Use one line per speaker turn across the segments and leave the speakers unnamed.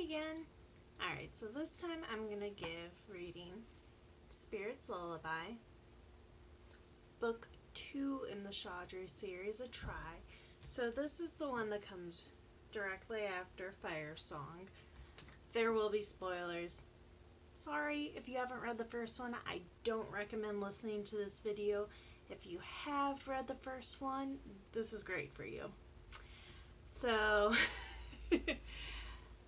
Hi again. Alright, so this time I'm going to give reading Spirit's Lullaby, book 2 in the Shaudrey series, a try. So this is the one that comes directly after Fire Song. There will be spoilers. Sorry if you haven't read the first one. I don't recommend listening to this video. If you have read the first one, this is great for you. So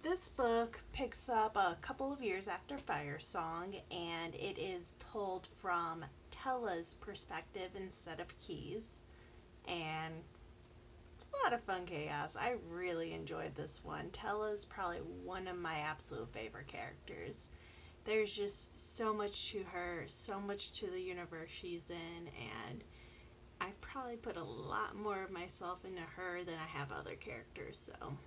this book picks up a couple of years after Fire Song, and it is told from Tella's perspective instead of Key's, and it's a lot of fun chaos. I really enjoyed this one. Tella's probably one of my absolute favorite characters. There's just so much to her, so much to the universe she's in, and I probably put a lot more of myself into her than I have other characters, so.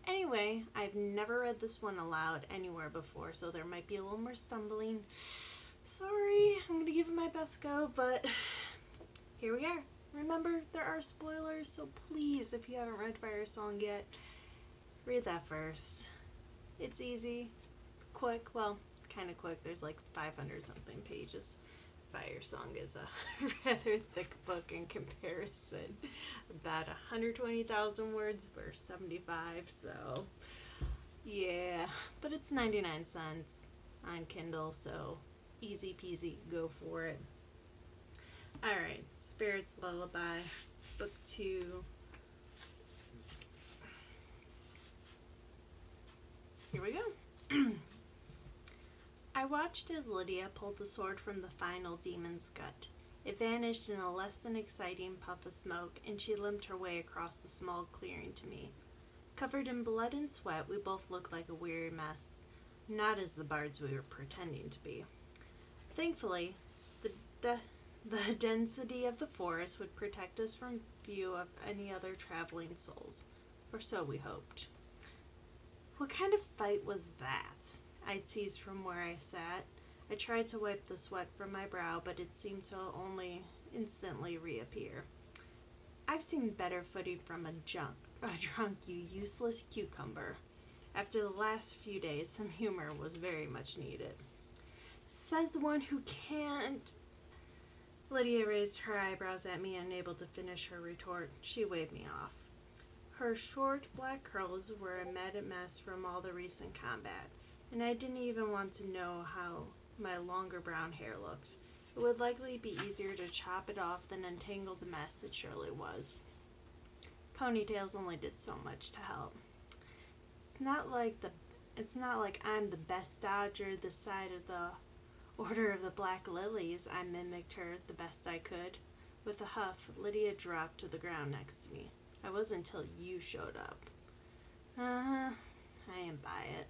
Anyway, I've never read this one aloud anywhere before, so there might be a little more stumbling. Sorry, I'm going to give it my best go, but here we are. Remember, there are spoilers, so please, if you haven't read Fire Song yet, read that first. It's easy. It's quick. Well, kind of quick. There's like 500 something pages. Fire Song is a rather thick book in comparison. About 120,000 words for 75, so yeah. But it's 99 cents on Kindle, so easy peasy, go for it. Alright, Spirit's Lullaby, book 2. Here we go. I watched as Lydia pulled the sword from the final demon's gut. It vanished in a less than exciting puff of smoke, and she limped her way across the small clearing to me. Covered in blood and sweat, we both looked like a weary mess, not as the bards we were pretending to be. Thankfully, the density of the forest would protect us from view of any other traveling souls, or so we hoped. What kind of fight was that? I teased from where I sat. I tried to wipe the sweat from my brow, but it seemed to only instantly reappear. I've seen better footing from a drunk, you useless cucumber. After the last few days, some humor was very much needed. Says the one who can't. Lydia raised her eyebrows at me, unable to finish her retort. She waved me off. Her short black curls were a matted mess from all the recent combat, and I didn't even want to know how my longer brown hair looked. It would likely be easier to chop it off than untangle the mess it surely was. Ponytails only did so much to help. It's not like I'm the best dodger this side of the Order of the Black Lilies. I mimicked her the best I could. With a huff, Lydia dropped to the ground next to me. I was until you showed up. I ain't by it.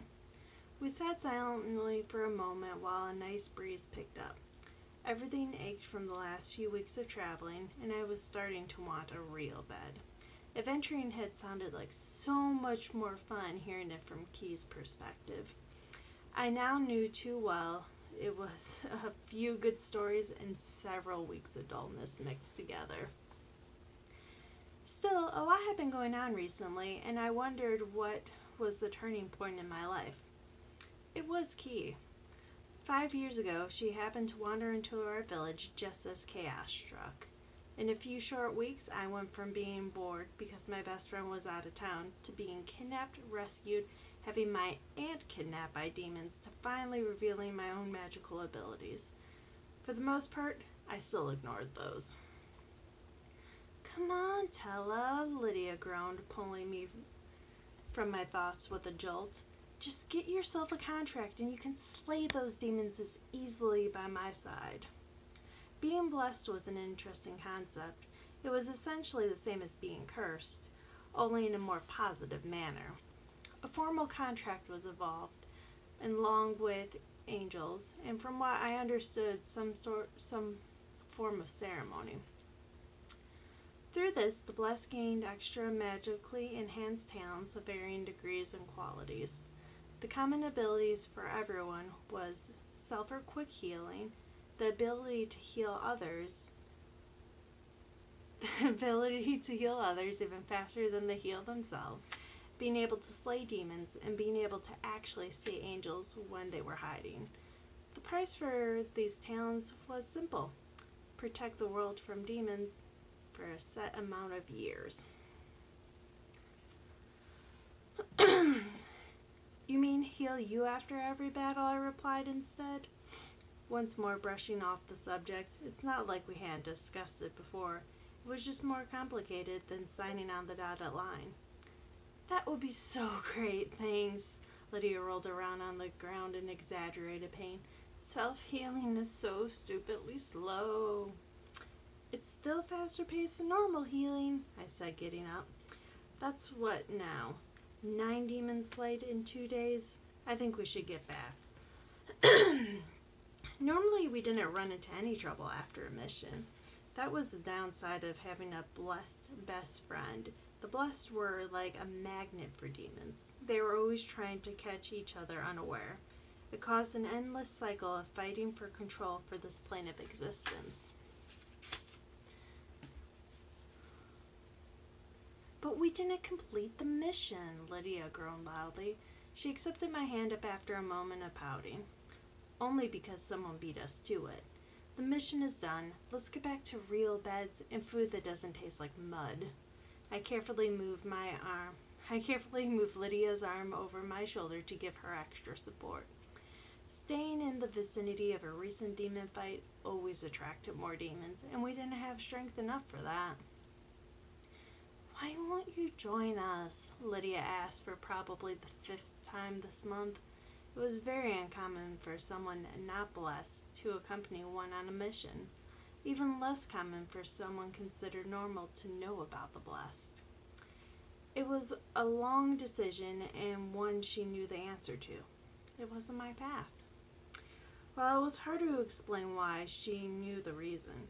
We sat silently for a moment while a nice breeze picked up. Everything ached from the last few weeks of traveling, and I was starting to want a real bed. Adventuring had sounded like so much more fun hearing it from Key's perspective. I now knew too well it was a few good stories and several weeks of dullness mixed together. Still, a lot had been going on recently, and I wondered what was the turning point in my life. It was Key. 5 years ago, she happened to wander into our village just as chaos struck. In a few short weeks, I went from being bored because my best friend was out of town to being kidnapped, rescued, having my aunt kidnapped by demons, to finally revealing my own magical abilities. For the most part, I still ignored those. Come on, Tella, Lydia groaned, pulling me from my thoughts with a jolt. Just get yourself a contract and you can slay those demons as easily by my side. Being blessed was an interesting concept. It was essentially the same as being cursed, only in a more positive manner. A formal contract was evolved, along with angels, and from what I understood, some form of ceremony. Through this, the blessed gained extra magically enhanced talents of varying degrees and qualities. The common abilities for everyone was self or quick healing, the ability to heal others even faster than they heal themselves, being able to slay demons, and being able to actually see angels when they were hiding. The price for these talents was simple: protect the world from demons for a set amount of years. You mean heal you after every battle? I replied instead. Once more brushing off the subject, it's not like we hadn't discussed it before. It was just more complicated than signing on the dotted line. That would be so great, thanks. Lydia rolled around on the ground in exaggerated pain. Self-healing is so stupidly slow. It's still faster paced than normal healing, I said, getting up. That's what now? 9 demons slayed in 2 days? I think we should get back. Normally we didn't run into any trouble after a mission. That was the downside of having a blessed best friend. The blessed were like a magnet for demons. They were always trying to catch each other unaware. It caused an endless cycle of fighting for control for this plane of existence. But we didn't complete the mission, Lydia groaned loudly. She accepted my hand up after a moment of pouting. Only because someone beat us to it. The mission is done. Let's get back to real beds and food that doesn't taste like mud. I carefully moved Lydia's arm over my shoulder to give her extra support. Staying in the vicinity of a recent demon fight always attracted more demons, and we didn't have strength enough for that. Why won't you join us? Lydia asked for probably the 5th time this month. It was very uncommon for someone not blessed to accompany one on a mission. Even less common for someone considered normal to know about the blessed. It was a long decision and one she knew the answer to. It wasn't my path. Well, it was hard to explain why. She knew the reason.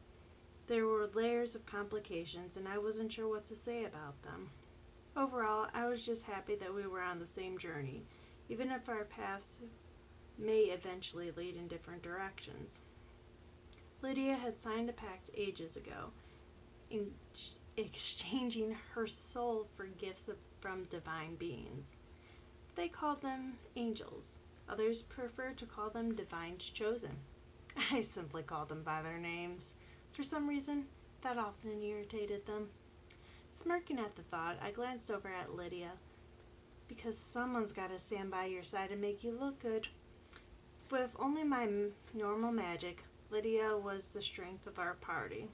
There were layers of complications, and I wasn't sure what to say about them. Overall, I was just happy that we were on the same journey, even if our paths may eventually lead in different directions. Lydia had signed a pact ages ago, exchanging her soul for gifts from divine beings. They called them angels. Others prefer to call them divines chosen. I simply called them by their names. For some reason, that often irritated them. Smirking at the thought, I glanced over at Lydia. Because someone's got to stand by your side and make you look good. With only my normal magic, Lydia was the strength of our party.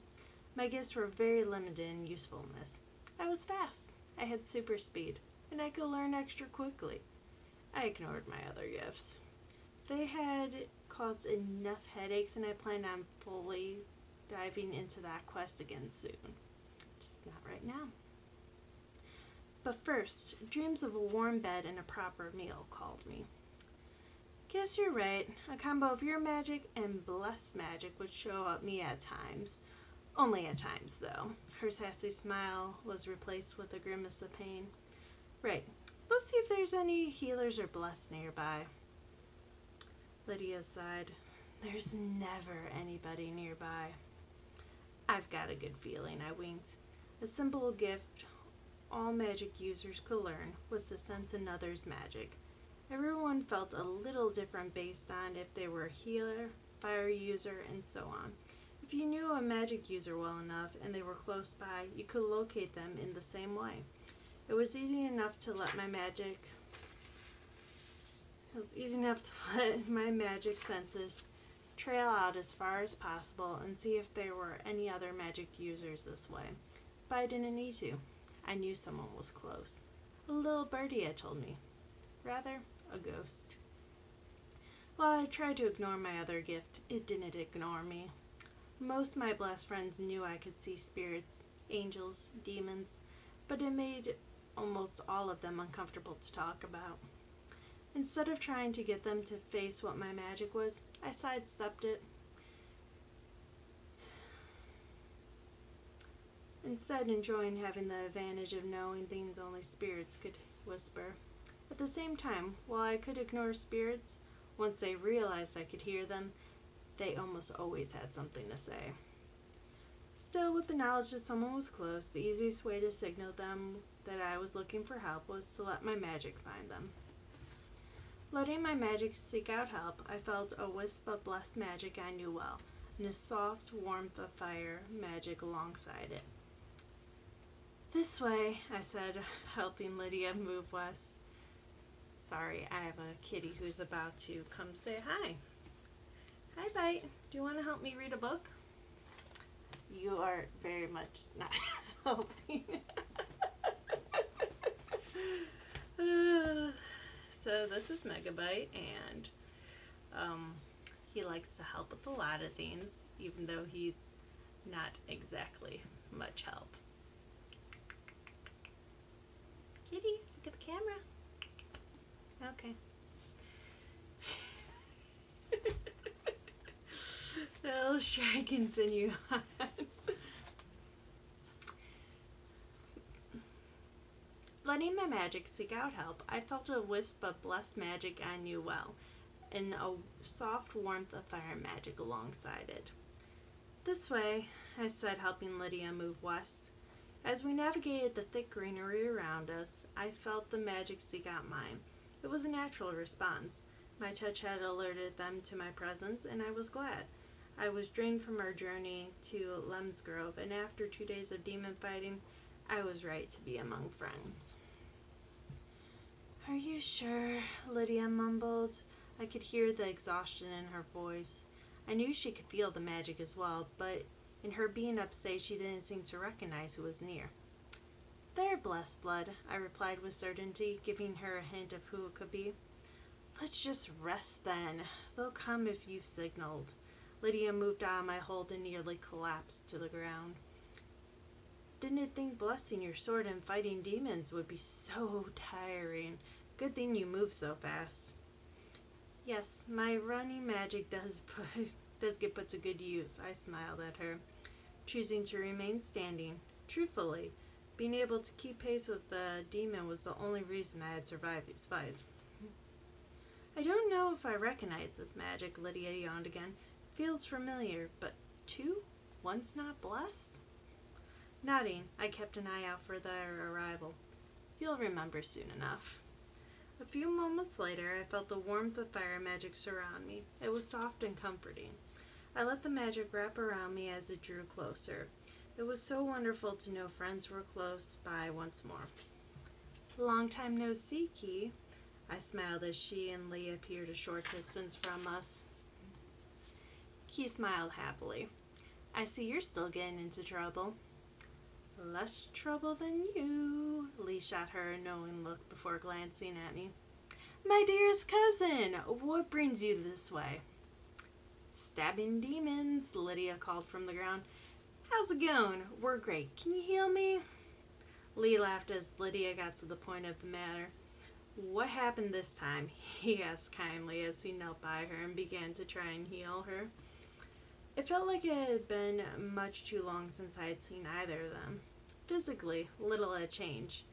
My gifts were very limited in usefulness. I was fast, I had super speed, and I could learn extra quickly. I ignored my other gifts. They had caused enough headaches, and I planned on fully diving into that quest again soon. Just not right now. But first, dreams of a warm bed and a proper meal called me. Guess you're right. A combo of your magic and blessed magic would show up me at times. Only at times, though. Her sassy smile was replaced with a grimace of pain. Right. Let's see if there's any healers or blessed nearby. Lydia sighed. There's never anybody nearby. I've got a good feeling, I winked. A simple gift all magic users could learn was to sense another's magic. Everyone felt a little different based on if they were a healer, fire user, and so on. If you knew a magic user well enough and they were close by, you could locate them in the same way. It was easy enough to let my magic senses trail out as far as possible and see if there were any other magic users this way. But I didn't need to. I knew someone was close. A little birdie had told me. Rather, a ghost. While I tried to ignore my other gift, it didn't ignore me. Most of my blessed friends knew I could see spirits, angels, demons, but it made almost all of them uncomfortable to talk about. Instead of trying to get them to face what my magic was, I sidestepped it. Instead, enjoying having the advantage of knowing things only spirits could whisper. At the same time, while I could ignore spirits, once they realized I could hear them, they almost always had something to say. Still, with the knowledge that someone was close, the easiest way to signal them that I was looking for help was to let my magic find them. Letting my magic seek out help, I felt a wisp of blessed magic I knew well, and a soft warmth of fire magic alongside it. This way, I said, helping Lydia move west. Sorry, I have a kitty who's about to come say hi. Hi, Bite. Do you want to help me read a book? You are very much not helping. So this is Megabyte, and he likes to help with a lot of things, even though he's not exactly much help. Kitty, look at the camera. Okay. Well, sure, I continue on. Letting my magic seek out help, I felt a wisp of blessed magic I knew well, and a soft warmth of fire magic alongside it. This way, I said, helping Lydia move west. As we navigated the thick greenery around us, I felt the magic seek out mine. It was a natural response. My touch had alerted them to my presence, and I was glad. I was drained from our journey to Lemsgrove, and after 2 days of demon fighting, I was right to be among friends. Are you sure? Lydia mumbled. I could hear the exhaustion in her voice. I knew she could feel the magic as well, but in her being upstate, she didn't seem to recognize who was near. They're blessed blood, I replied with certainty, giving her a hint of who it could be. Let's just rest then. They'll come if you've signaled. Lydia moved out of my hold and nearly collapsed to the ground. Didn't think blessing your sword and fighting demons would be so tiring. Good thing you move so fast. Yes, my running magic does get put to good use, I smiled at her, choosing to remain standing. Truthfully, being able to keep pace with the demon was the only reason I had survived these fights. I don't know if I recognize this magic, Lydia yawned again. Feels familiar, but two? One's not blessed? Nodding, I kept an eye out for their arrival. You'll remember soon enough. A few moments later, I felt the warmth of fire magic surround me. It was soft and comforting. I let the magic wrap around me as it drew closer. It was so wonderful to know friends were close by once more. Long time no see, Key. I smiled as she and Lee appeared a short distance from us. Key smiled happily. I see you're still getting into trouble. Less trouble than you. Lee shot her a knowing look before glancing at me. My dearest cousin, what brings you this way? Stabbing demons, Lydia called from the ground. How's it going? We're great. Can you heal me? Lee laughed as Lydia got to the point of the matter. What happened this time? He asked kindly as he knelt by her and began to try and heal her. It felt like it had been much too long since I had seen either of them. Physically, little had changed.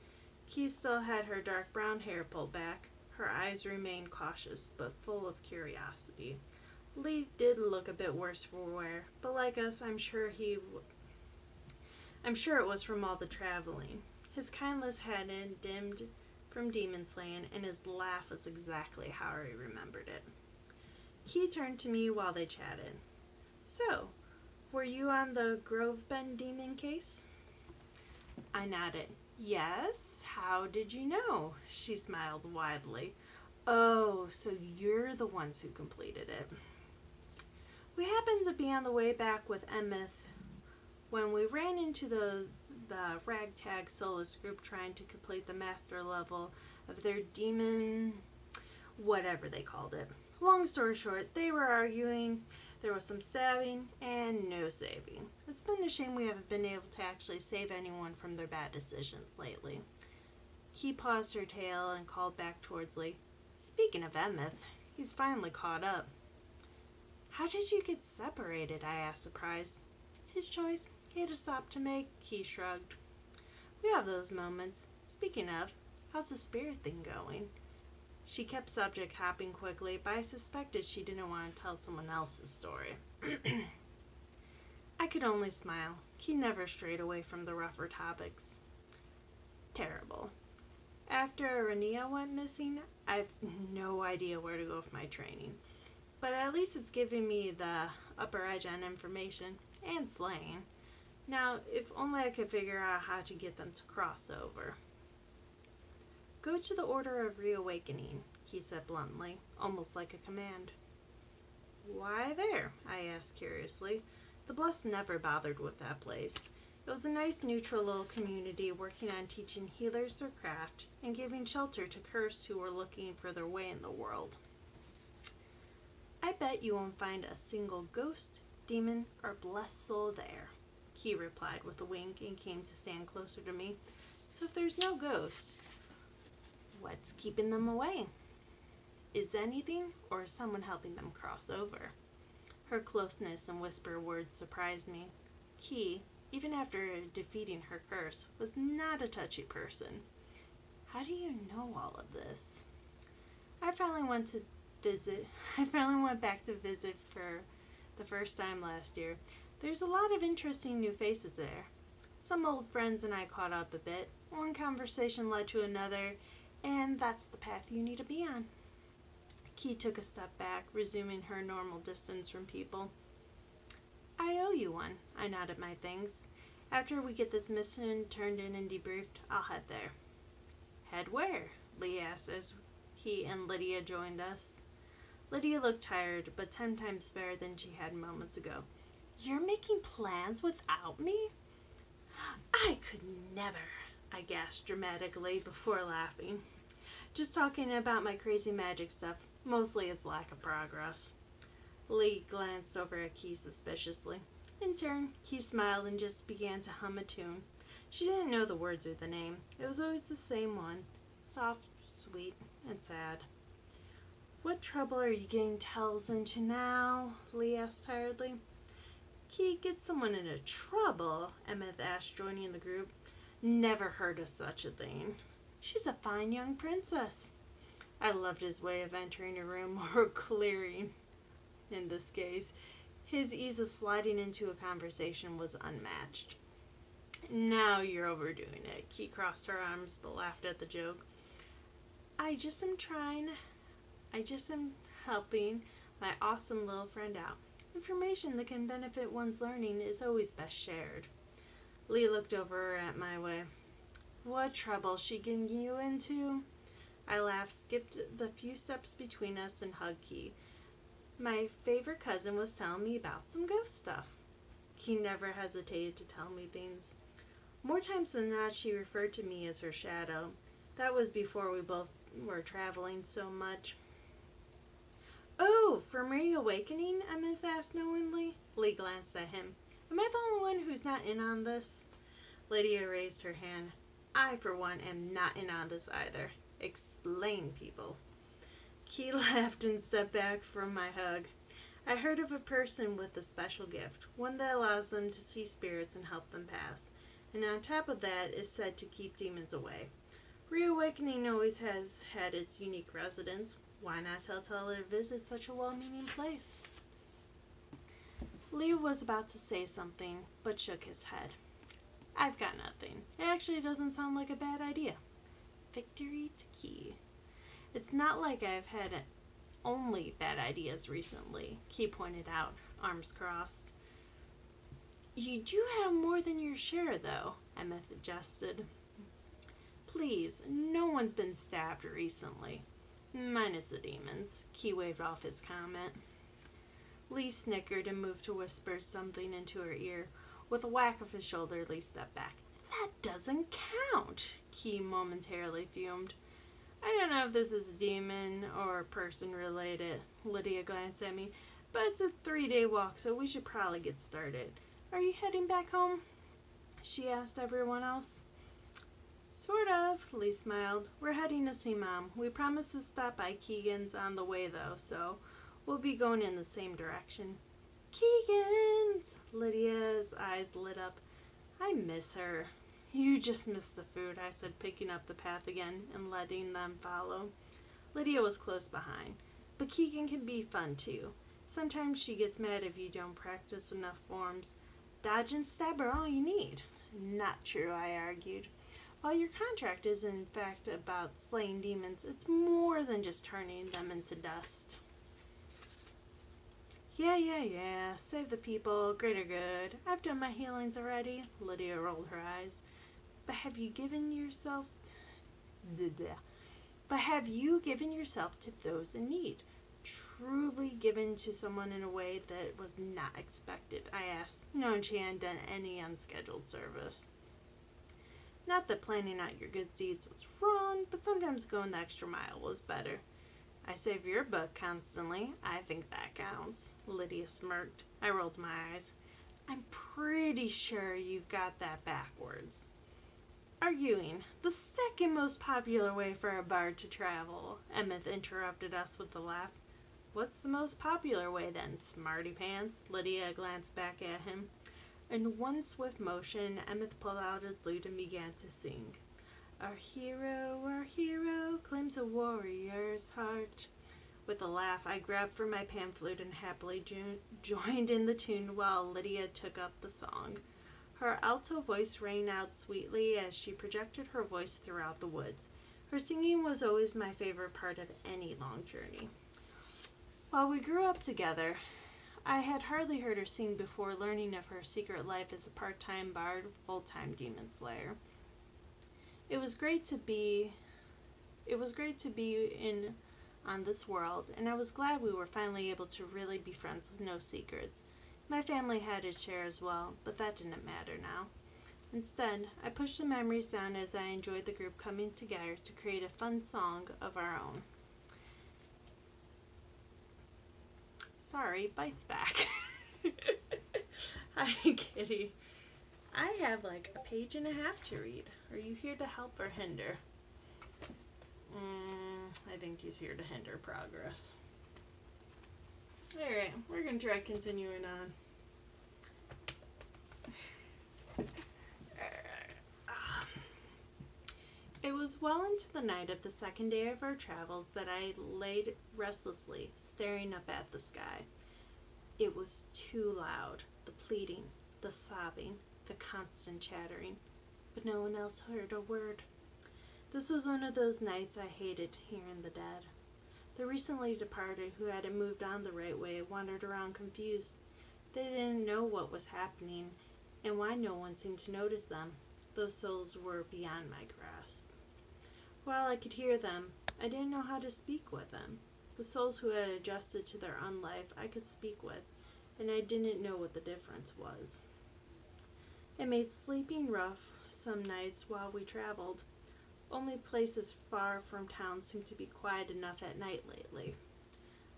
Key still had her dark brown hair pulled back. Her eyes remained cautious, but full of curiosity. Lee did look a bit worse for wear, but like us, I'm sure it was from all the traveling. His kindness hadn't dimmed from demon slaying, and his laugh was exactly how I remembered it. He turned to me while they chatted. So, were you on the Grove Bend demon case? I nodded. Yes, how did you know? She smiled widely. Oh, so you're the ones who completed it. We happened to be on the way back with Emmeth when we ran into the ragtag Solus group trying to complete the master level of their demon, whatever they called it. Long story short, they were arguing, there was some stabbing, and no saving. It's been a shame we haven't been able to actually save anyone from their bad decisions lately. Key paused her tail and called back towards Lee. Speaking of Emmeth, he's finally caught up. How did you get separated? I asked, surprised. His choice. He had a stop to make. He shrugged. We have those moments. Speaking of, how's the spirit thing going? She kept subject hopping quickly, but I suspected she didn't want to tell someone else's story. I could only smile. He never strayed away from the rougher topics. Terrible. After Arania went missing, I've no idea where to go with my training. But at least it's giving me the upper edge on information and slaying. Now, if only I could figure out how to get them to cross over. Go to the Order of Reawakening, he said bluntly, almost like a command. Why there? I asked curiously. The Blessed never bothered with that place. It was a nice neutral little community working on teaching healers their craft and giving shelter to cursed who were looking for their way in the world. I bet you won't find a single ghost, demon, or blessed soul there, Key replied with a wink and came to stand closer to me. So if there's no ghost, what's keeping them away? Is anything, or is someone helping them cross over? Her closeness and whisper words surprised me. Key, even after defeating her curse, was not a touchy person. How do you know all of this? I finally went back to visit for the first time last year. There's a lot of interesting new faces there. Some old friends and I caught up a bit. One conversation led to another, and that's the path you need to be on. Key took a step back, resuming her normal distance from people. I owe you one, I nodded my thanks. After we get this mission turned in and debriefed, I'll head there. Head where? Lee asked as he and Lydia joined us. Lydia looked tired, but 10 times better than she had moments ago. You're making plans without me? I could never, I gasped dramatically before laughing. Just talking about my crazy magic stuff, mostly its lack of progress. Lee glanced over at Key suspiciously. In turn, Key smiled and just began to hum a tune. She didn't know the words or the name. It was always the same one, soft, sweet, and sad. What trouble are you getting Tells into now? Lee asked tiredly. Key, get someone into trouble? Emmeth asked, joining the group. Never heard of such a thing. She's a fine young princess. I loved his way of entering a room, or clearing, in this case. His ease of sliding into a conversation was unmatched. Now you're overdoing it. Key crossed her arms but laughed at the joke. I just am helping my awesome little friend out. Information that can benefit one's learning is always best shared. Lee looked over at my way. What trouble she getting you into? I laughed, skipped the few steps between us, and hugged Key. My favorite cousin was telling me about some ghost stuff. Key never hesitated to tell me things. More times than not, she referred to me as her shadow. That was before we both were traveling so much. Oh, from Reawakening? Emmeth asked knowingly. Lee glanced at him. Am I the only one who's not in on this? Lydia raised her hand. I, for one, am not in on this either. Explain, people. Key laughed and stepped back from my hug. I heard of a person with a special gift, one that allows them to see spirits and help them pass. And on top of that is said to keep demons away. Reawakening always has had its unique residents. Why not tell Tella to visit such a well-meaning place? Leo was about to say something, but shook his head. I've got nothing. It actually doesn't sound like a bad idea. Victory to Key. It's not like I've had only bad ideas recently, Key pointed out, arms crossed. You do have more than your share, though, Emmeth adjusted. Please, no one's been stabbed recently. Minus the demons. Key waved off his comment. Lee snickered and moved to whisper something into her ear. With a whack of his shoulder, Lee stepped back. That doesn't count, Key momentarily fumed. I don't know if this is demon or person related, Lydia glanced at me, but it's a 3-day walk, so we should probably get started. Are you heading back home? She asked everyone else. Sort of, Lee smiled. We're heading to see Mom. We promised to stop by Keegan's on the way, though, so we'll be going in the same direction. Keegan's! Lydia's eyes lit up. I miss her. You just missed the food, I said, picking up the path again and letting them follow. Lydia was close behind. But Keegan can be fun, too. Sometimes she gets mad if you don't practice enough forms. Dodge and stab are all you need. Not true, I argued. While your contract is in fact about slaying demons, it's more than just turning them into dust. Yeah. Save the people, greater good. I've done my healings already. Lydia rolled her eyes. But have you given yourself to those in need? Truly given to someone in a way that was not expected, I asked, knowing she hadn't done any unscheduled service. Not that planning out your good deeds was wrong, but sometimes going the extra mile was better. I save your butt constantly. I think that counts. Lydia smirked. I rolled my eyes. I'm pretty sure you've got that backwards. Arguing, the second most popular way for a bard to travel. Emmeth interrupted us with a laugh. What's the most popular way then, smarty pants? Lydia glanced back at him. In one swift motion, Emmeth pulled out his lute and began to sing. Our hero claims a warrior's heart. With a laugh, I grabbed for my pan flute and happily joined in the tune while Lydia took up the song. Her alto voice rang out sweetly as she projected her voice throughout the woods. Her singing was always my favorite part of any long journey. While we grew up together, I had hardly heard her sing before learning of her secret life as a part-time bard, full-time demon slayer. It was great to be in on this world, and I was glad we were finally able to really be friends with no secrets. My family had its share as well, but that didn't matter now. Instead, I pushed the memories down as I enjoyed the group coming together to create a fun song of our own. Sorry, bites back. Hi, Kitty. I have like a page and a half to read. Are you here to help or hinder? I think he's here to hinder progress. Alright, we're going to try continuing on. It was well into the night of the second day of our travels that I laid restlessly, staring up at the sky. It was too loud, the pleading, the sobbing, the constant chattering, but no one else heard a word. This was one of those nights I hated hearing the dead. The recently departed, who hadn't moved on the right way, wandered around confused. They didn't know what was happening and why no one seemed to notice them. Those souls were beyond my grasp. While I could hear them, I didn't know how to speak with them. The souls who had adjusted to their unlife I could speak with, and I didn't know what the difference was. It made sleeping rough some nights while we traveled. Only places far from town seemed to be quiet enough at night lately.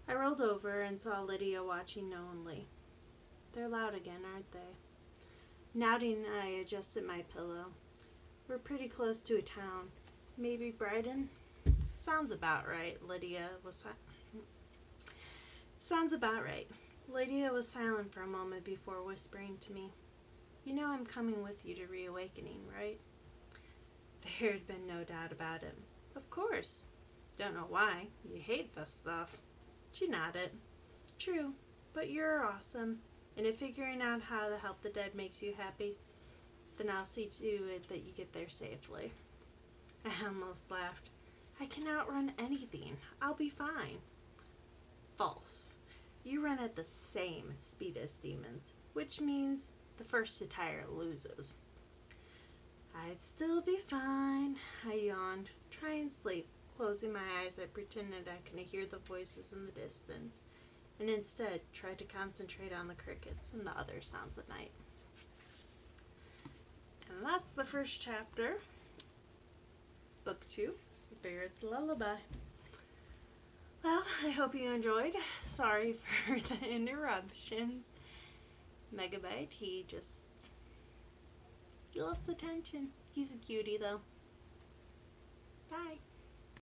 I rolled over and saw Lydia watching knowingly. They're loud again, aren't they? Nodding, I adjusted my pillow. We're pretty close to a town. Maybe Brighton? Sounds about right. Lydia was silent for a moment before whispering to me. You know I'm coming with you to reawakening, right? There had been no doubt about it. Of course. Don't know why. You hate this stuff. She nodded. True, but you're awesome. And if figuring out how to help the dead makes you happy, then I'll see to it that you get there safely. I almost laughed. I can outrun anything. I'll be fine. False. You run at the same speed as demons, which means the first to tire loses. I'd still be fine. I yawned. Try and sleep. Closing my eyes, I pretended I could hear the voices in the distance, and instead tried to concentrate on the crickets and the other sounds at night. And that's the first chapter. Book 2, Spirit's Lullaby. Well, I hope you enjoyed. Sorry for the interruptions. Megabyte, he loves attention. He's a cutie though. Bye.